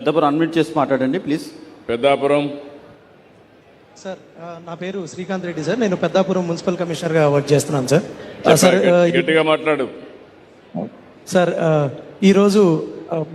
Peddapuram unmute చేసి మాట్లాడండి please. Peddapuram sir, నా పేరు శ్రీకాంత్ రెడ్డి సార్. నేను పెద్దాపురం మున్సిపల్ కమిషనర్గా వర్క్ చేస్తున్నాను సార్. సార్ గట్టిగా మాట్లాడు సార్. ఈరోజు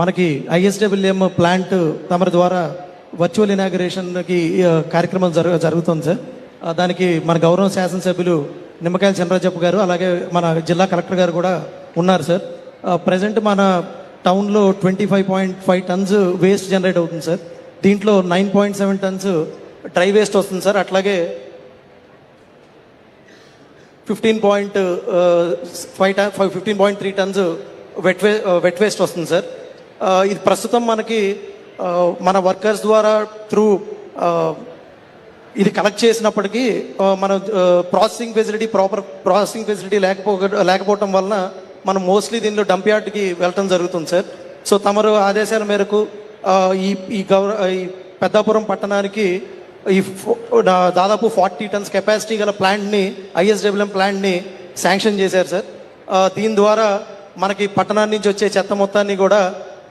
మనకి ఐఎస్డబ్ల్యూఎం ప్లాంట్ తమరి ద్వారా వర్చువల్ ఇనాగరేషన్కి కార్యక్రమం జరుగుతుంది సార్. దానికి మన గౌరవ శాసనసభ్యులు నిమ్మకాయల చంద్రజప్ప గారు, అలాగే మన జిల్లా కలెక్టర్ గారు కూడా ఉన్నారు సార్. ప్రజెంట్ మన టౌన్లో 25.5 టన్స్ వేస్ట్ జనరేట్ అవుతుంది సార్. దీంట్లో 9.7 టన్స్ డ్రై వేస్ట్ వస్తుంది సార్. అట్లాగే 15.3 టన్స్ వెట్ వేస్ట్ వస్తుంది సార్. ఇది ప్రస్తుతం మనకి మన వర్కర్స్ ద్వారా త్రూ ఇది కలెక్ట్ చేసినప్పటికీ మన ప్రాపర్ ప్రాసెసింగ్ ఫెసిలిటీ లేకపోవటం వలన మనం మోస్ట్లీ దీనిలో డంప్ యార్డ్కి వెళ్ళటం జరుగుతుంది సార్. సో తమరు ఆదేశాల మేరకు ఈ పెద్దాపురం పట్టణానికి ఈ దాదాపు 40 టన్స్ కెపాసిటీ గల ప్లాంట్ని, ఐఎస్డబ్ల్యూఎం ప్లాంట్ని శాంక్షన్ చేశారు సార్. దీని ద్వారా మనకి పట్టణాన్ని నుంచి వచ్చే చెత్త మొత్తాన్ని కూడా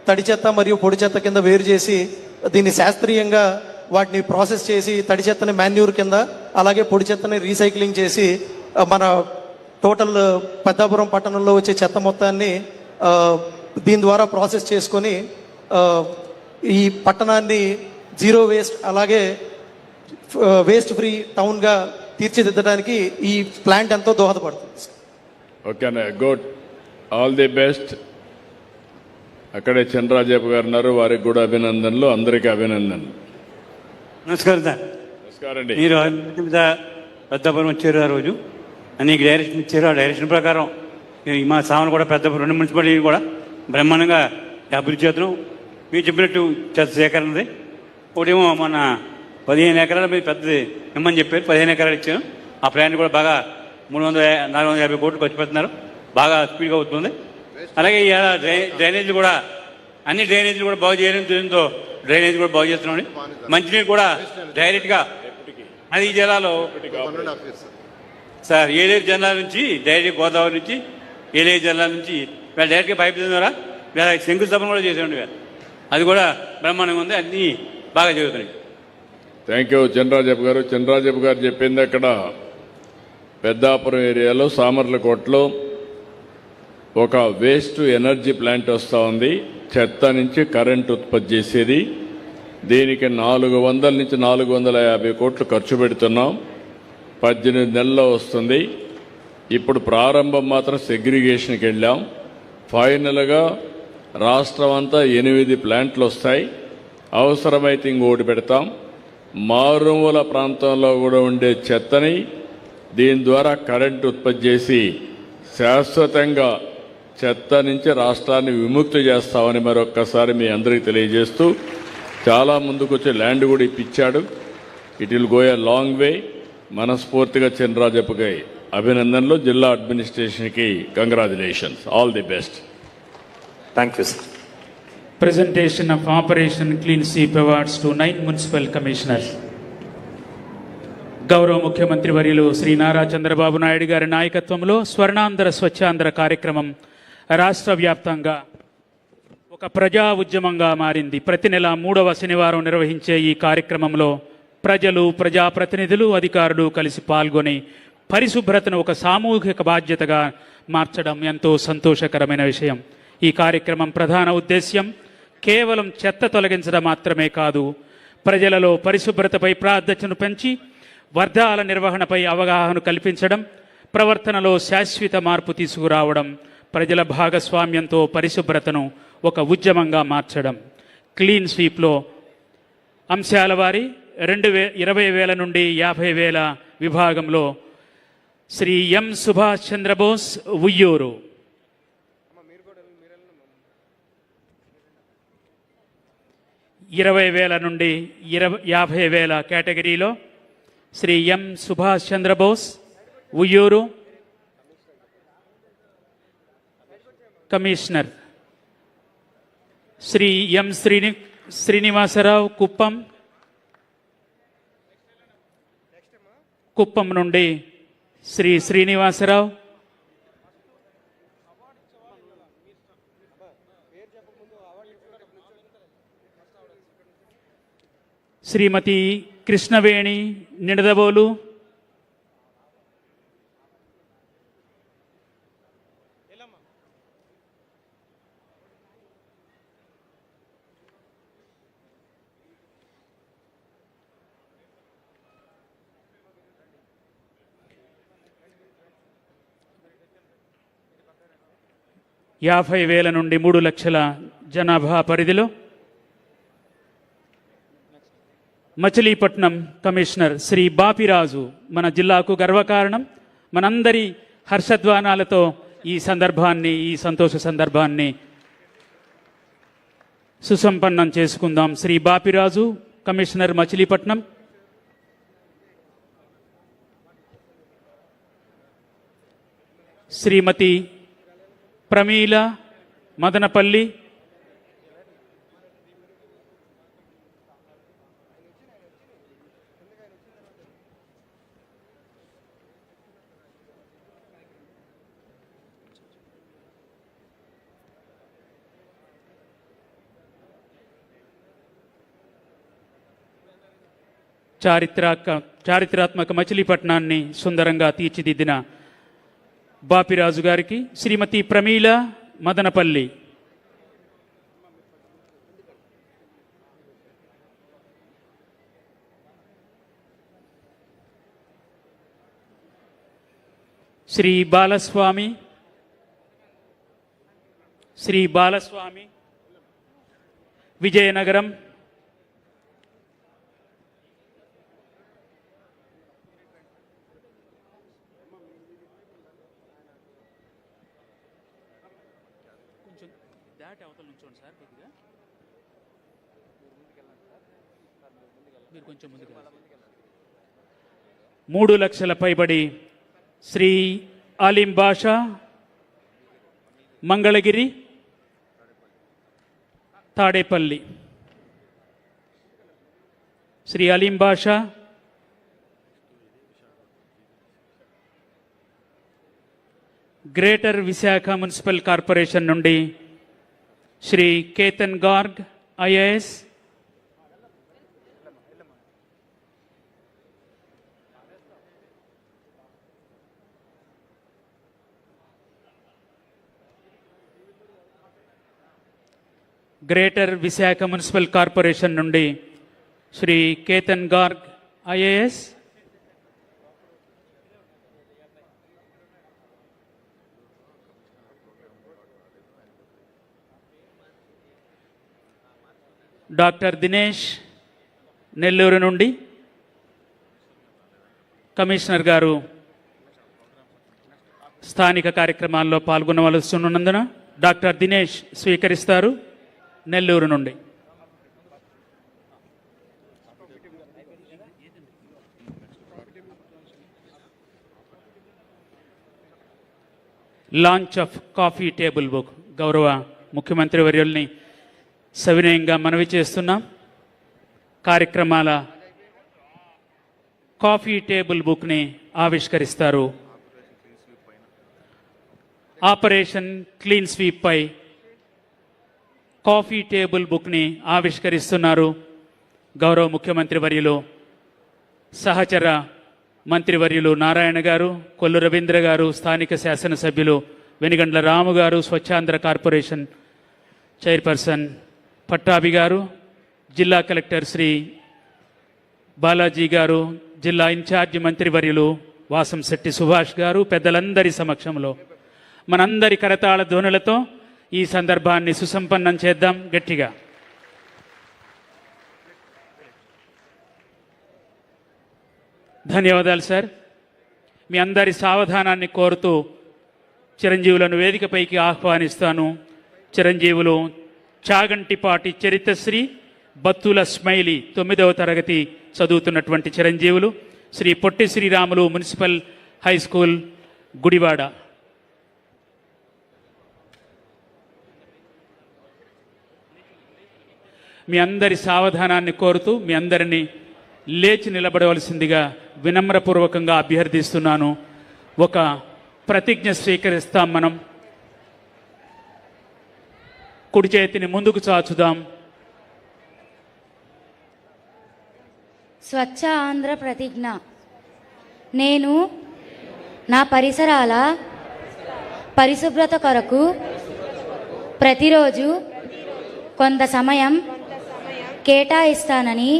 తడి చెత్త మరియు పొడి చెత్త కింద వేరు చేసి దీన్ని శాస్త్రీయంగా వాటిని ప్రాసెస్ చేసి తడి చెత్తని మాన్యూర్ కింద, అలాగే పొడి చెత్తని రీసైక్లింగ్ చేసి మన టోటల్ పెద్దాపురం పట్టణంలో వచ్చే చెత్త మొత్తాన్ని దీని ద్వారా ప్రాసెస్ చేసుకొని ఈ పట్టణాన్ని జీరో వేస్ట్ అలాగే వేస్ట్ ఫ్రీ టౌన్గా తీర్చిదిద్దడానికి ఈ ప్లాంట్ ఎంతో దోహదపడుతుంది. ఓకేనా, గుడ్, ఆల్ ది బెస్ట్. అక్కడే చంద్రరాజప్ప గారు ఉన్నారు, వారికి కూడా అభినందనలు, అందరికీ అభినందనలు. నమస్కారం సార్. నమస్కారం అండి. మీరు పెద్దాపురం వచ్చారు, ఆ రోజు అనేక డైరెక్షన్ ఇచ్చారు. ఆ డైరెక్షన్ ప్రకారం మా సామాను కూడా పెద్దాపురం 2 మున్సిపాలిటీ కూడా బ్రహ్మాండంగా అభివృద్ధి చేస్తున్నాం. మీరు చెప్పినట్టు చెత్త సేకరణది ఒకటేమో మన 15 ఎకరాల మీద పెద్దది ఇమ్మని చెప్పారు, 15 ఎకరాలు ఇచ్చాను. ఆ ప్లాన్ కూడా బాగా 450 కోట్లు ఖర్చు పెడుతున్నారు, బాగా స్పీడ్గా అవుతుంది. అలాగే ఇవాళ డ్రైనేజీలు కూడా అన్ని డ్రైనేజీలు కూడా బాగు చేయడం, దీంతో డ్రైనేజ్ కూడా బాగు చేస్తున్నాం. మంచినీరు కూడా డైరెక్ట్గా అది ఈ జిల్లాలో సార్ ఏలేరు జిల్లా నుంచి డైరెక్ట్ గోదావరి నుంచి ఏలేరు జిల్లా నుంచి డైరెక్ట్గా పైప్ ద్వారా శంకుస్థాపన కూడా చేసేయండి. అది కూడా బ్రహ్మాండంగా ఉంది, అన్నీ బాగా జరుగుతున్నాయి. థ్యాంక్ యూ చంద్రరాజప్ప గారు. చంద్రరాజప్ప గారు చెప్పింది అక్కడ పెద్దాపురం ఏరియాలో సామర్లకోటలో ఒక వేస్ట్ ఎనర్జీ ప్లాంట్ వస్తూ ఉంది, చెత్త నుంచి కరెంట్ ఉత్పత్తి చేసేది. దీనికి 400 నుంచి 450 కోట్లు ఖర్చు పెడుతున్నాం. 18 నెలల్లో వస్తుంది. ఇప్పుడు ప్రారంభం మాత్రం సెగ్రిగేషన్కి వెళ్ళాం. ఫైనల్గా రాష్ట్రం అంతా 8 ప్లాంట్లు వస్తాయి. అవసరమైతే ఇంకోటి పెడతాం. మారుమూల ప్రాంతంలో కూడా ఉండే చెత్తని దీని ద్వారా కరెంట్ ఉత్పత్తి చేసి శాశ్వతంగా చెత్త నుంచి రాష్ట్రాన్ని విముక్తి చేస్తామని మరొక్కసారి మీ అందరికీ తెలియజేస్తూ, చాలా ముందుకు వచ్చే ల్యాండ్ కూడా ఇప్పించాడు. It will go a long way. మనస్ఫూర్తిగా చంద్రరాజప్పకి అభినందనలు, జిల్లా అడ్మినిస్ట్రేషన్కి congratulations, all the best. Thank you sir. Presentation of Operation Clean Sweep Awards to 9 municipal commissioners. గౌరవ ముఖ్యమంత్రి వర్యులు శ్రీ నారా చంద్రబాబు నాయుడు గారి నాయకత్వంలో స్వర్ణాంధ్ర స్వచ్ఛాంధ్ర కార్యక్రమం రాష్ట్ర వ్యాప్తంగా ఒక ప్రజా ఉద్యమంగా మారింది. ప్రతి నెల 3వ శనివారం నిర్వహించే ఈ కార్యక్రమంలో ప్రజలు, ప్రజాప్రతినిధులు, అధికారులు కలిసి పాల్గొని పరిశుభ్రతను ఒక సామూహిక బాధ్యతగా మార్చడం ఎంతో సంతోషకరమైన విషయం. ఈ కార్యక్రమం ప్రధాన ఉద్దేశ్యం కేవలం చెత్త తొలగించడం మాత్రమే కాదు, ప్రజలలో పరిశుభ్రతపై ప్రాధాన్యతను పెంచి వ్యర్థాల నిర్వహణపై అవగాహన కల్పించడం, ప్రవర్తనలో శాశ్వత మార్పు తీసుకురావడం, ప్రజల భాగస్వామ్యంతో పరిశుభ్రతను ఒక ఉద్యమంగా మార్చడం. క్లీన్ స్వీప్లో అంశాల వారి 20,000 నుండి 50,000 విభాగంలో శ్రీ ఎం సుభాష్ చంద్రబోస్ ఉయ్యూరు, 20,000 నుండి 50,000 కేటగిరీలో శ్రీ ఎం సుభాష్ చంద్రబోస్ ఉయ్యూరు, కమిషనర్ శ్రీ ఎం శ్రీనివాసరావు కుప్పం నుండి శ్రీ శ్రీనివాసరావు, శ్రీమతి కృష్ణవేణి నిడదవోలు, యాభై వేల నుండి 3 లక్షల జనాభా పరిధిలో మచిలీపట్నం కమిషనర్ శ్రీ బాపిరాజు మన జిల్లాకు గర్వకారణం. మనందరి హర్షధ్వానాలతో ఈ సంతోష సందర్భాన్ని సుసంపన్నం చేసుకుందాం. శ్రీ బాపిరాజు కమిషనర్ మచిలీపట్నం. శ్రీమతి ప్రమీల మదనపల్లి, చారిత్రాత్మక మచిలీపట్నాన్ని సుందరంగా తీర్చిదిద్దిన బాపిరాజు గారికి శ్రీమతి ప్రమీల మదనపల్లి, శ్రీ బాలస్వామి విజయనగరం, మీరు కొంచెం ముందుకు 3 లక్షల పైబడి Sri Alim Basha Mangalagiri Tadepalli, Sri Alim Basha greater Visakha municipal corporation నుండి Sri Ketan Garg IAS, greater Visakha municipal corporation నుండి శ్రీ కేతన్ గార్గ్ ఐఏఎస్, డాక్టర్ దినేష్ నెల్లూరు నుండి. కమిషనర్ గారు స్థానిక కార్యక్రమాల్లో పాల్గొనవలసి ఉన్నందున డాక్టర్ దినేష్ స్వీకరిస్తారు. నెల్లూరు నుండి launch of coffee table book. గౌరవ ముఖ్యమంత్రి వర్యుల్ని సవినయంగా మనవి చేస్తున్నాం. కార్యక్రమాల కాఫీ టేబుల్ బుక్ని ఆవిష్కరిస్తారు. ఆపరేషన్ క్లీన్ స్వీప్ పై కాఫీ టేబుల్ బుక్ని ఆవిష్కరిస్తున్నారు. గౌరవ ముఖ్యమంత్రి వర్యులు సహచర మంత్రివర్యులు నారాయణ గారు, కొల్లు రవీంద్ర గారు, స్థానిక శాసనసభ్యులు వెనిగండ్ల రాము గారు, స్వచ్ఛాంధ్ర కార్పొరేషన్ చైర్పర్సన్ పట్టాభి గారు, జిల్లా కలెక్టర్ శ్రీ బాలాజీ గారు, జిల్లా ఇన్ఛార్జి మంత్రివర్యులు వాసంశెట్టి సుభాష్ గారు, పెద్దలందరి సమక్షంలో మనందరి కరతాళ ధ్వనులతో ఈ సందర్భాన్ని సుసంపన్నం చేద్దాం గట్టిగా. ధన్యవాదాలు సార్. మీ అందరి సావధానాన్ని కోరుతూ చిరంజీవులను వేదికపైకి ఆహ్వానిస్తాను. చిరంజీవులు చాగంటిపాటి చరితశ్రీ బత్తుల స్మైలీ 9వ తరగతి చదువుతున్నటువంటి చిరంజీవులు Shri Potti Sriramulu municipal high school Gudivada. మీ అందరి సావధానాన్ని కోరుతూ మీ అందరినీ లేచి నిలబడవలసిందిగా వినమ్రపూర్వకంగా అభ్యర్థిస్తున్నాను. ఒక ప్రతిజ్ఞ స్వీకరిస్తాం. మనం కుడి చేతిని ముందుకు చాచుదాం. స్వచ్ఛ ఆంధ్ర ప్రతిజ్ఞ. నేను నా పరిసరాల పరిశుభ్రత కొరకు ప్రతిరోజు కొంత సమయం కేటాయిస్తానని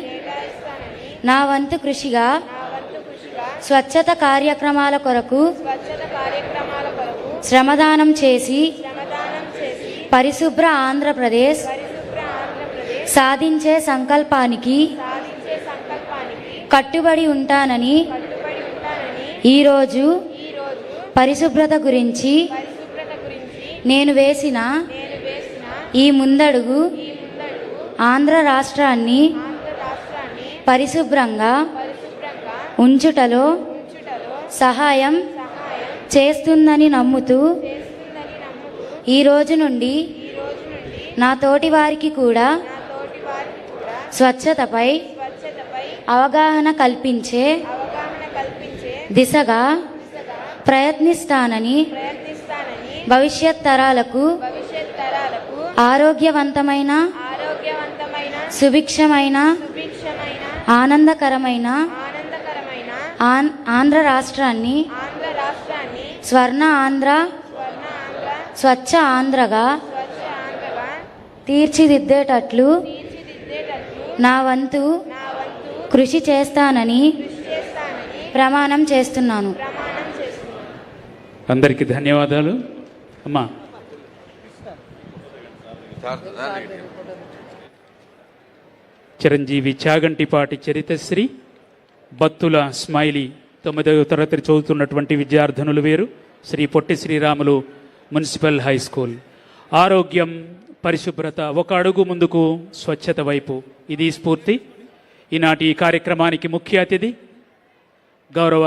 నా వంతు కృషిగా స్వచ్ఛత కార్యక్రమాల కొరకు శ్రమదానం చేసి పరిశుభ్ర ఆంధ్రప్రదేశ్ సాధించే సంకల్పానికి కట్టుబడి ఉంటానని ఈరోజు పరిశుభ్రత గురించి నేను వేసిన ఈ ముందడుగు ఆంధ్ర రాష్ట్రాన్ని పరిశుభ్రంగా ఉంచుటలో సహాయం చేస్తుందని నమ్ముతూ ఈ రోజు నుండి నా తోటి వారికి కూడా స్వచ్ఛతపై అవగాహన కల్పించే దిశగా ప్రయత్నిస్తానని భవిష్యత్ తరాలకు ఆరోగ్యవంతమైన సుభిక్షమైన ఆనందకరమైన ఆంధ్ర రాష్ట్రాన్ని స్వర్ణ ఆంధ్ర స్వచ్ఛ ఆంధ్రగా తీర్చిదిద్దేటట్లు నా వంతు కృషి చేస్తానని ప్రమాణం చేస్తున్నాను. అందరికీ ధన్యవాదాలు. అమ్మా, చిరంజీవి చాగంటిపాటి చరితశ్రీ, బత్తుల స్మైలీ 9వ తరగతి చదువుతున్నటువంటి విద్యార్థినులు వీరు. Shri Potti Sriramulu municipal high school. ఆరోగ్యం, పరిశుభ్రత, ఒక అడుగు ముందుకు స్వచ్ఛత వైపు, ఇది స్ఫూర్తి. ఈనాటి ఈ కార్యక్రమానికి ముఖ్య అతిథి గౌరవ